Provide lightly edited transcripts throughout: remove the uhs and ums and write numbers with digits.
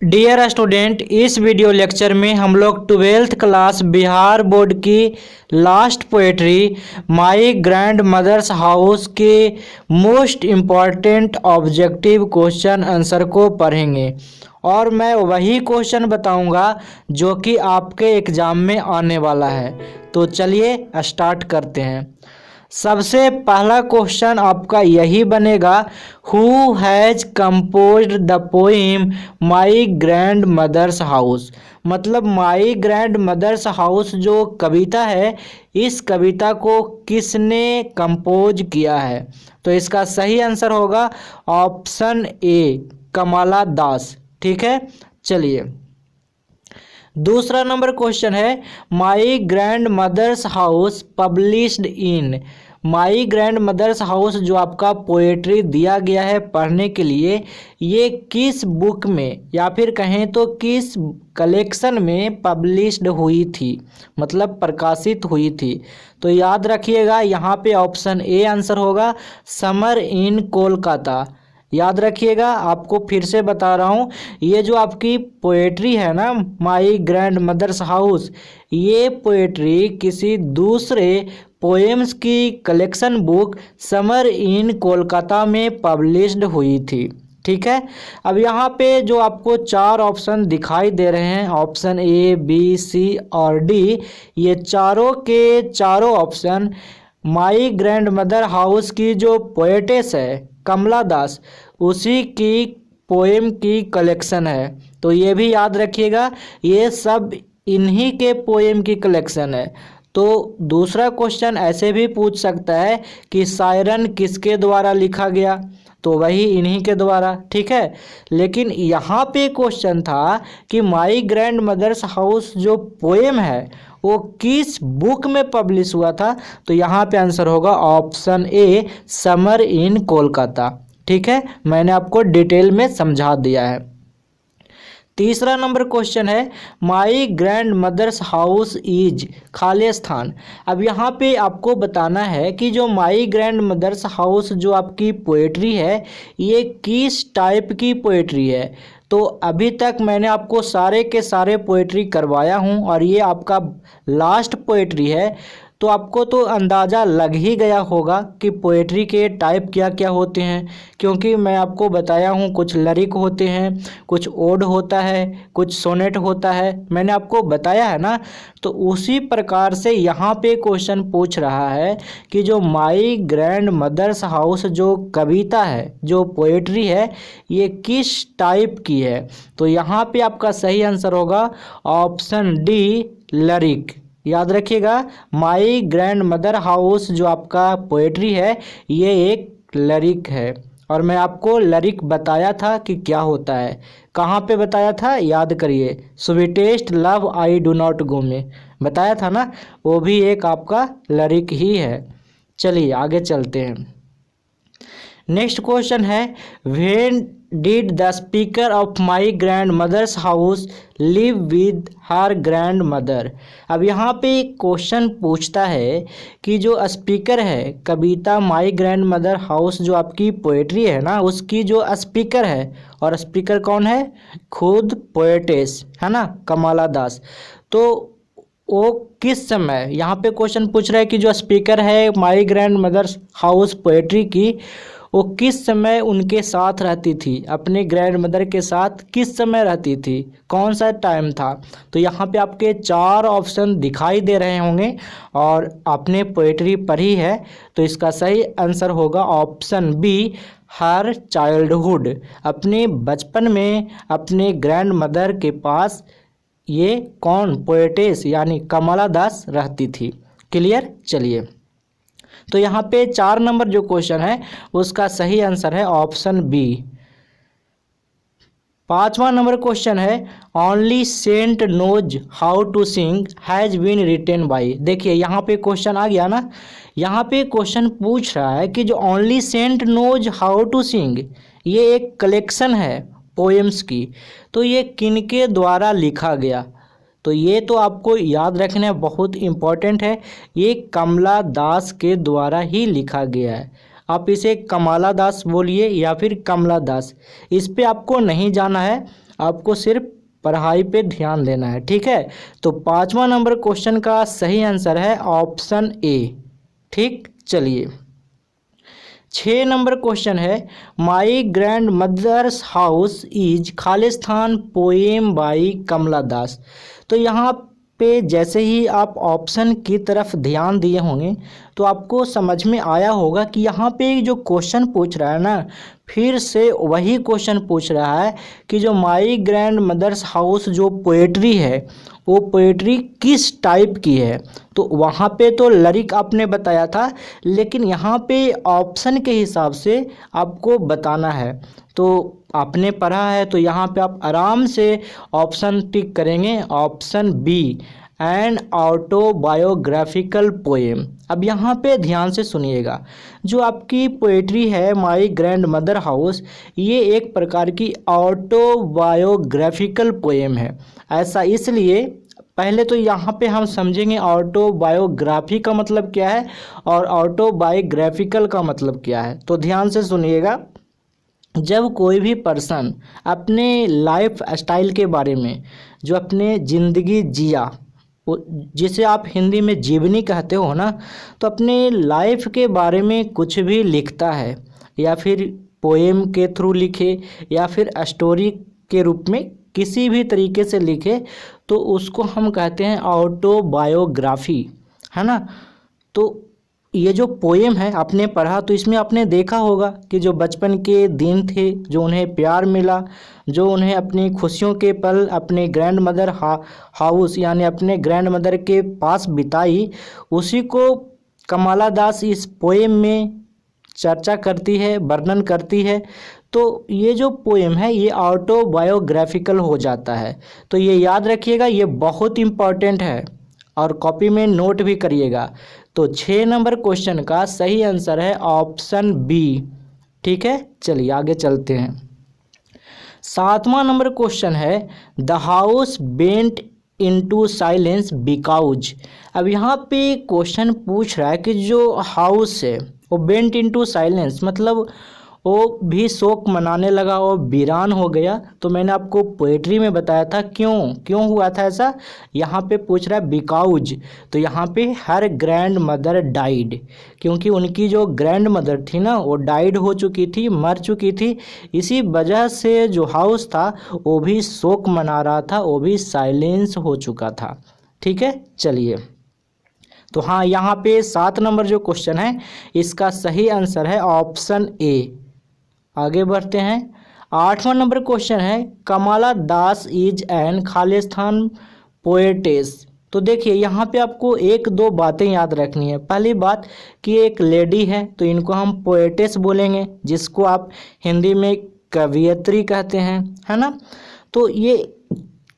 Dear student, इस video lecture में हम लोग 12th क्लास बिहार बोर्ड की last poetry my grand mother's house के most important objective question answer को पढ़ेंगे और मैं वही क्वेश्चन बताऊंगा जो कि आपके एग्ज़ाम में आने वाला है। तो चलिए स्टार्ट करते हैं। सबसे पहला क्वेश्चन आपका यही बनेगा, who has composed the poem my grand mother's house. मतलब माई ग्रैंड मदर्स हाउस जो कविता है, इस कविता को किसने कंपोज किया है? तो इसका सही आंसर होगा ऑप्शन ए, कमला दास। ठीक है, चलिए दूसरा नंबर क्वेश्चन है, my grand mother's house published in. My grand mother's house जो आपका पोएट्री दिया गया है पढ़ने के लिए, ये किस बुक में या फिर कहें तो किस कलेक्शन में पब्लिश्ड हुई थी, मतलब प्रकाशित हुई थी? तो याद रखिएगा यहाँ पे ऑप्शन ए आंसर होगा, समर इन कोलकाता। याद रखिएगा, आपको फिर से बता रहा हूँ, ये जो आपकी पोएट्री है ना माई ग्रैंड मदर्स हाउस, ये पोएट्री किसी दूसरे पोएम्स की collection book summer in Kolkata में पब्लिश्ड हुई थी। ठीक है, अब यहाँ पे जो आपको चार ऑप्शन दिखाई दे रहे हैं, ऑप्शन ए, बी, सी और डी, ये चारों के चारों option my grand mother house की जो पोएटेस है कमला दास, उसी की पोएम की कलेक्शन है। तो ये भी याद रखिएगा, ये सब इन्हीं के पोएम की कलेक्शन है। तो दूसरा क्वेश्चन ऐसे भी पूछ सकता है कि शायरन किसके द्वारा लिखा गया? तो वही इन्हीं के द्वारा। ठीक है, लेकिन यहाँ पे क्वेश्चन था कि माई ग्रैंड मदर्स हाउस जो पोएम है वो किस बुक में पब्लिश हुआ था? तो यहाँ पे आंसर होगा option A, summer in Kolkata. ठीक है, मैंने आपको डिटेल में समझा दिया है। तीसरा नंबर क्वेश्चन है, my grand mother's house is खाली स्थान। अब यहाँ पे आपको बताना है कि जो माई ग्रैंड मदर्स हाउस जो आपकी पोएट्री है, ये किस टाइप की पोएट्री है। तो अभी तक मैंने आपको सारे के सारे पोएट्री करवाया हूँ और ये आपका लास्ट पोएट्री है। तो आपको तो अंदाज़ा लग ही गया होगा कि पोएट्री के टाइप क्या क्या होते हैं, क्योंकि मैं आपको बताया हूँ कुछ लिरिक होते हैं, कुछ ओड होता है, कुछ सोनेट होता है, मैंने आपको बताया है ना। तो उसी प्रकार से यहाँ पे क्वेश्चन पूछ रहा है कि जो माई ग्रैंड मदर्स हाउस जो कविता है, जो पोएट्री है, ये किस टाइप की है? तो यहाँ पे आपका सही आंसर होगा ऑप्शन डी, लिरिक। याद रखिएगा, माई ग्रैंड मदर हाउस जो आपका पोएट्री है, ये एक लिरिक है। और मैं आपको लिरिक बताया था कि क्या होता है, कहाँ पे बताया था, याद करिए, sweetest love I do not go में बताया था ना, वो भी एक आपका लिरिक ही है। चलिए आगे चलते हैं। नेक्स्ट क्वेश्चन है, when did the speaker of my grand mother's house live with her grandmother. अब यहाँ पे क्वेश्चन पूछता है कि जो स्पीकर है कविता माई ग्रैंड मदर हाउस जो आपकी पोएट्री है ना, उसकी जो स्पीकर है, और स्पीकर कौन है? खुद पोएटेस है ना, कमला दास। तो वो किस समय, यहाँ पे क्वेश्चन पूछ रहा है कि जो स्पीकर है my grand mother's house poetry की, वो किस समय उनके साथ रहती थी, अपने ग्रैंड मदर के साथ किस समय रहती थी, कौन सा टाइम था? तो यहाँ पे आपके चार ऑप्शन दिखाई दे रहे होंगे और आपने पोएट्री पढ़ी है, तो इसका सही आंसर होगा ऑप्शन बी, हर चाइल्डहुड। अपने बचपन में अपने ग्रैंड मदर के पास ये कौन, पोएटेस यानी कमला दास रहती थी। क्लियर? चलिए, तो यहाँ पे 4 नंबर जो क्वेश्चन है उसका सही आंसर है ऑप्शन बी। 5वां नंबर क्वेश्चन है, only saint knows how to sing has been written by. देखिए यहाँ पे क्वेश्चन आ गया ना, यहाँ पे क्वेश्चन पूछ रहा है कि जो only saint knows how to sing, ये एक कलेक्शन है पोएम्स की, तो ये किनके द्वारा लिखा गया? तो ये तो आपको याद रखना बहुत इम्पोर्टेंट है, ये कमला दास के द्वारा ही लिखा गया है। आप इसे कमला दास बोलिए या फिर कमला दास, इस पे आपको नहीं जाना है, आपको सिर्फ पढ़ाई पे ध्यान देना है, ठीक है। तो 5वां नंबर क्वेश्चन का सही आंसर है ऑप्शन ए। ठीक, चलिए 6 नंबर क्वेश्चन है, my grand mother's house is खालिस्तान पोएम बाई कमला दास। तो यहाँ पे जैसे ही आप ऑप्शन की तरफ ध्यान दिए होंगे तो आपको समझ में आया होगा कि यहाँ पे जो क्वेश्चन पूछ रहा है ना, फिर से वही क्वेश्चन पूछ रहा है कि जो माई ग्रैंड मदर्स हाउस जो पोएट्री है वो पोएट्री किस टाइप की है। तो वहाँ पे तो लिरिक आपने बताया था, लेकिन यहाँ पे ऑप्शन के हिसाब से आपको बताना है। तो आपने पढ़ा है तो यहाँ पे आप आराम से ऑप्शन टिक करेंगे, option B an autobiographical poem. अब यहाँ पे ध्यान से सुनिएगा, जो आपकी पोएट्री है माई ग्रैंड मदर हाउस, ये एक प्रकार की ऑटोबायोग्राफिकल पोएम है। ऐसा इसलिए, पहले तो यहाँ पे हम समझेंगे ऑटोबायोग्राफी का मतलब क्या है और ऑटोबायोग्राफिकल का मतलब क्या है। तो ध्यान से सुनिएगा, जब कोई भी पर्सन अपने लाइफ स्टाइल के बारे में, जो अपने ज़िंदगी जिया, जिसे आप हिंदी में जीवनी कहते हो ना, तो अपने लाइफ के बारे में कुछ भी लिखता है, या फिर पोएम के थ्रू लिखे या फिर स्टोरी के रूप में किसी भी तरीके से लिखे, तो उसको हम कहते हैं ऑटोबायोग्राफी, है ना। तो ये जो पोएम है आपने पढ़ा तो इसमें आपने देखा होगा कि जो बचपन के दिन थे, जो उन्हें प्यार मिला, जो उन्हें अपनी खुशियों के पल अपने ग्रैंड मदर हाउस यानी अपने ग्रैंड मदर के पास बिताई, उसी को कमला दास इस पोएम में चर्चा करती है, वर्णन करती है। तो ये जो पोएम है ये ऑटोबायोग्राफिकल हो जाता है। तो ये याद रखिएगा, ये बहुत इम्पॉर्टेंट है और कॉपी में नोट भी करिएगा। तो 6 नंबर क्वेश्चन का सही आंसर है ऑप्शन बी। ठीक है, चलिए आगे चलते हैं। 7वां नंबर क्वेश्चन है, the house bent into silence because. अब यहाँ पे क्वेश्चन पूछ रहा है कि जो हाउस है वो बेंट इनटू साइलेंस, मतलब वो भी शोक मनाने लगा, वो वीरान हो गया। तो मैंने आपको पोएट्री में बताया था क्यों हुआ था ऐसा। यहाँ पे पूछ रहा है बिकॉज, तो यहाँ पे हर ग्रैंड मदर डाइड, क्योंकि उनकी जो ग्रैंड मदर थी ना वो डाइड हो चुकी थी, मर चुकी थी। इसी वजह से जो हाउस था वो भी शोक मना रहा था, वो भी साइलेंस हो चुका था। ठीक है, चलिए तो हाँ, यहाँ पे 7 नंबर जो क्वेश्चन है इसका सही आंसर है ऑप्शन ए। आगे बढ़ते हैं। 8वां नंबर क्वेश्चन है, कमला दास इज एन खालिस्तान पोएटेस। तो देखिए यहाँ पे आपको 1-2 बातें याद रखनी है। पहली बात कि एक लेडी है तो इनको हम पोएटेस बोलेंगे, जिसको आप हिंदी में कवियत्री कहते हैं, है ना। तो ये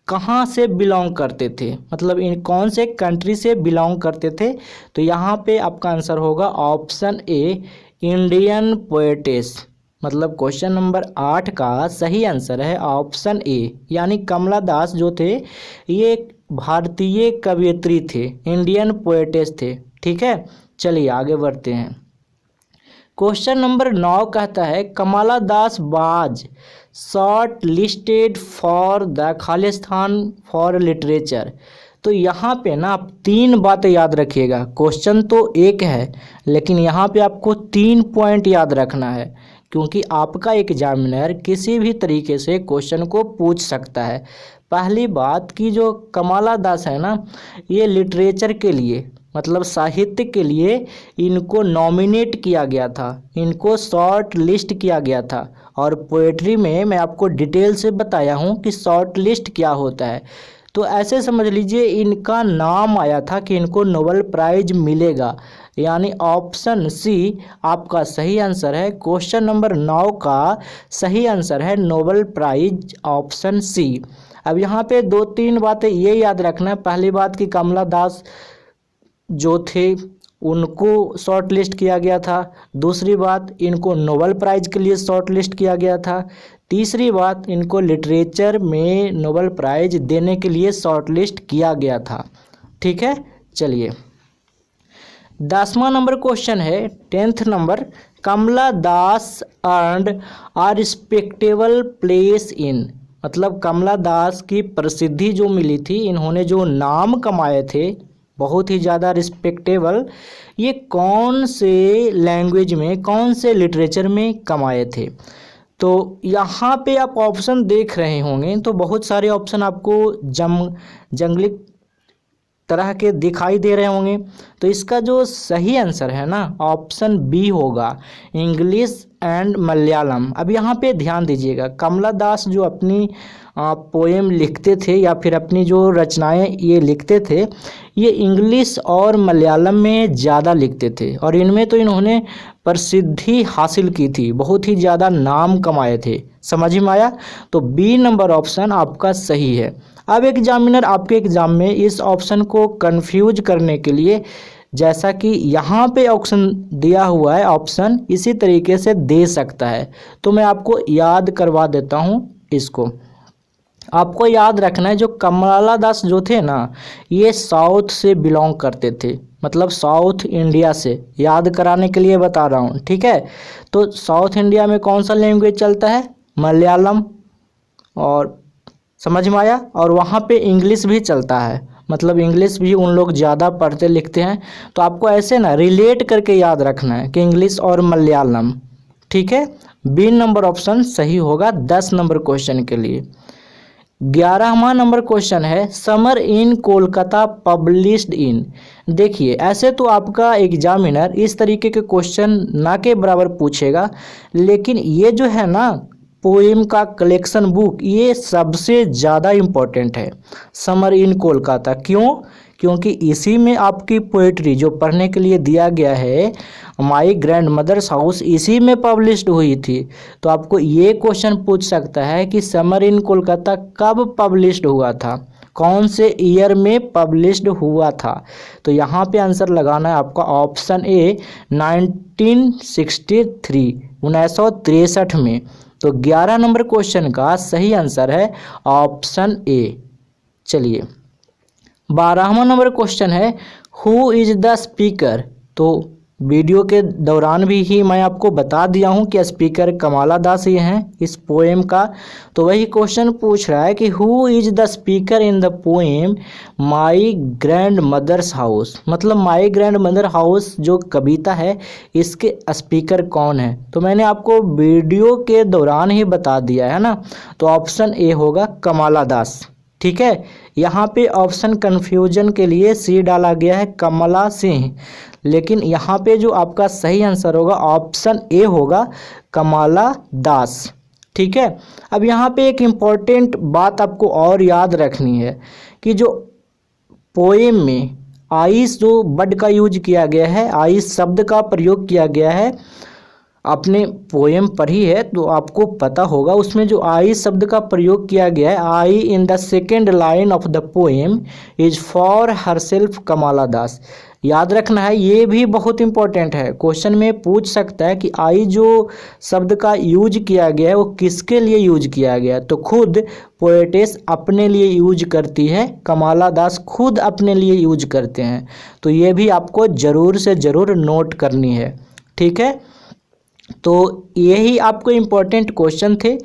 कहाँ से बिलोंग करते थे, मतलब इन कौन से कंट्री से बिलोंग करते थे। तो यहाँ पे आपका आंसर होगा ऑप्शन ए, इंडियन पोएटेस। मतलब क्वेश्चन नंबर 8 का सही आंसर है ऑप्शन ए, यानी कमला दास जो थे ये एक भारतीय कवयित्री थे, इंडियन पोएटेस थे। ठीक है, चलिए आगे बढ़ते हैं। क्वेश्चन नंबर 9 कहता है, Kamala Das was short listed for the खालिस्तान फॉर लिटरेचर। तो यहाँ पे ना आप 3 बातें याद रखिएगा। क्वेश्चन तो एक है लेकिन यहाँ पे आपको 3 पॉइंट याद रखना है, क्योंकि आपका एग्जामिनर किसी भी तरीके से क्वेश्चन को पूछ सकता है। पहली बात कि जो कमला दास है ना, ये लिटरेचर के लिए मतलब साहित्य के लिए इनको नॉमिनेट किया गया था, इनको शॉर्ट लिस्ट किया गया था। और पोएट्री में मैं आपको डिटेल से बताया हूँ कि शॉर्ट लिस्ट क्या होता है। तो ऐसे समझ लीजिए इनका नाम आया था कि इनको नोबेल प्राइज मिलेगा, यानी ऑप्शन सी आपका सही आंसर है। क्वेश्चन नंबर 9 का सही आंसर है नोबेल प्राइज, ऑप्शन सी। अब यहाँ पे 2-3 बातें ये याद रखना है। पहली बात कि कमला दास जो थे उनको शॉर्ट लिस्ट किया गया था। दूसरी बात, इनको नोबेल प्राइज के लिए शॉर्ट लिस्ट किया गया था। तीसरी बात, इनको लिटरेचर में नोबेल प्राइज देने के लिए शॉर्ट लिस्ट किया गया था। ठीक है, चलिए 10वां नंबर क्वेश्चन है, 10th number, Kamala Das earned a respectable place in. मतलब कमला दास की प्रसिद्धि जो मिली थी, इन्होंने जो नाम कमाए थे बहुत ही ज़्यादा रिस्पेक्टेबल, ये कौन से लैंग्वेज में, कौन से लिटरेचर में कमाए थे। तो यहाँ पे आप ऑप्शन देख रहे होंगे तो बहुत सारे ऑप्शन आपको जंगली तरह के दिखाई दे रहे होंगे। तो इसका जो सही आंसर है ना, ऑप्शन बी होगा, इंग्लिश एंड मलयालम। अब यहाँ पे ध्यान दीजिएगा, कमला दास जो अपनी पोएम लिखते थे या फिर अपनी जो रचनाएं ये लिखते थे, ये इंग्लिश और मलयालम में ज़्यादा लिखते थे और इनमें तो इन्होंने प्रसिद्धि हासिल की थी, बहुत ही ज़्यादा नाम कमाए थे। समझ में आया? तो बी नंबर ऑप्शन आपका सही है। अब एग्जामिनर आपके एग्ज़ाम में इस ऑप्शन को कंफ्यूज करने के लिए, जैसा कि यहाँ पे ऑप्शन दिया हुआ है, ऑप्शन इसी तरीके से दे सकता है, तो मैं आपको याद करवा देता हूँ इसको। आपको याद रखना है, जो कमला दास जो थे ना, ये साउथ से बिलोंग करते थे, मतलब साउथ इंडिया से, याद कराने के लिए बता रहा हूँ, ठीक है। तो साउथ इंडिया में कौन सा लैंग्वेज चलता है? मलयालम, और समझ में आया? और वहाँ पे इंग्लिश भी चलता है, मतलब इंग्लिश भी उन लोग ज़्यादा पढ़ते लिखते हैं। तो आपको ऐसे ना रिलेट करके याद रखना है कि इंग्लिश और मलयालम, ठीक है। बी नंबर ऑप्शन सही होगा 10 नंबर क्वेश्चन के लिए। 11वां नंबर क्वेश्चन है, summer in Kolkata published in. देखिए, ऐसे तो आपका एग्जामिनर इस तरीके के क्वेश्चन ना के बराबर पूछेगा, लेकिन ये जो है ना पोएम का कलेक्शन बुक, ये सबसे ज़्यादा इम्पोर्टेंट है, समर इन कोलकाता। क्यों? क्योंकि इसी में आपकी पोएट्री जो पढ़ने के लिए दिया गया है, माई ग्रैंड मदर्स हाउस, इसी में पब्लिश्ड हुई थी। तो आपको ये क्वेश्चन पूछ सकता है कि समर इन कोलकाता कब पब्लिश्ड हुआ था, कौन से ईयर में पब्लिश्ड हुआ था। तो यहाँ पे आंसर लगाना है आपका ऑप्शन ए, 1963, 1963 में। तो 11 नंबर क्वेश्चन का सही आंसर है ऑप्शन ए। चलिए, 12वां नंबर क्वेश्चन है, हु इज द स्पीकर। तो वीडियो के दौरान भी मैं आपको बता दिया हूं कि स्पीकर कमला दास ही हैं इस पोएम का। तो वही क्वेश्चन पूछ रहा है कि who is the speaker in the poem my grand mother's house, मतलब माई ग्रैंड मदर हाउस जो कविता है, इसके स्पीकर कौन है। तो मैंने आपको वीडियो के दौरान ही बता दिया है ना। तो ऑप्शन ए होगा कमला दास, ठीक है। यहाँ पे ऑप्शन कन्फ्यूजन के लिए सी डाला गया है, कमला सिंह, लेकिन यहाँ पे जो आपका सही आंसर होगा ऑप्शन ए होगा, कमला दास, ठीक है। अब यहाँ पे एक इम्पॉर्टेंट बात आपको और याद रखनी है कि जो पोएम में आइस जो वर्ड का यूज किया गया है, आइस शब्द का प्रयोग किया गया है, आपने पोएम पढ़ी है तो आपको पता होगा, उसमें जो आई शब्द का प्रयोग किया गया है, I in the second line of the poem is for herself Kamala Das. याद रखना है, ये भी बहुत इंपॉर्टेंट है, क्वेश्चन में पूछ सकता है कि आई जो शब्द का यूज किया गया है वो किसके लिए यूज किया गया है। तो खुद पोएटेस अपने लिए यूज करती है, कमला दास खुद अपने लिए यूज करते हैं। तो ये भी आपको ज़रूर से ज़रूर नोट करनी है, ठीक है। तो यही आपको इम्पोर्टेंट क्वेश्चन थे।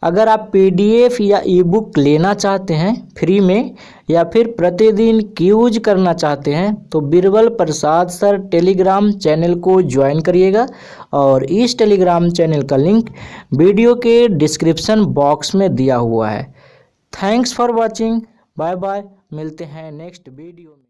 अगर आप पीडीएफ या ई बुक लेना चाहते हैं फ्री में, या फिर प्रतिदिन क्यूज करना चाहते हैं, तो Birbal Prasad sir telegram channel को ज्वाइन करिएगा, और इस टेलीग्राम चैनल का लिंक वीडियो के डिस्क्रिप्शन बॉक्स में दिया हुआ है। Thanks for watching, bye bye, मिलते हैं नेक्स्ट वीडियो में।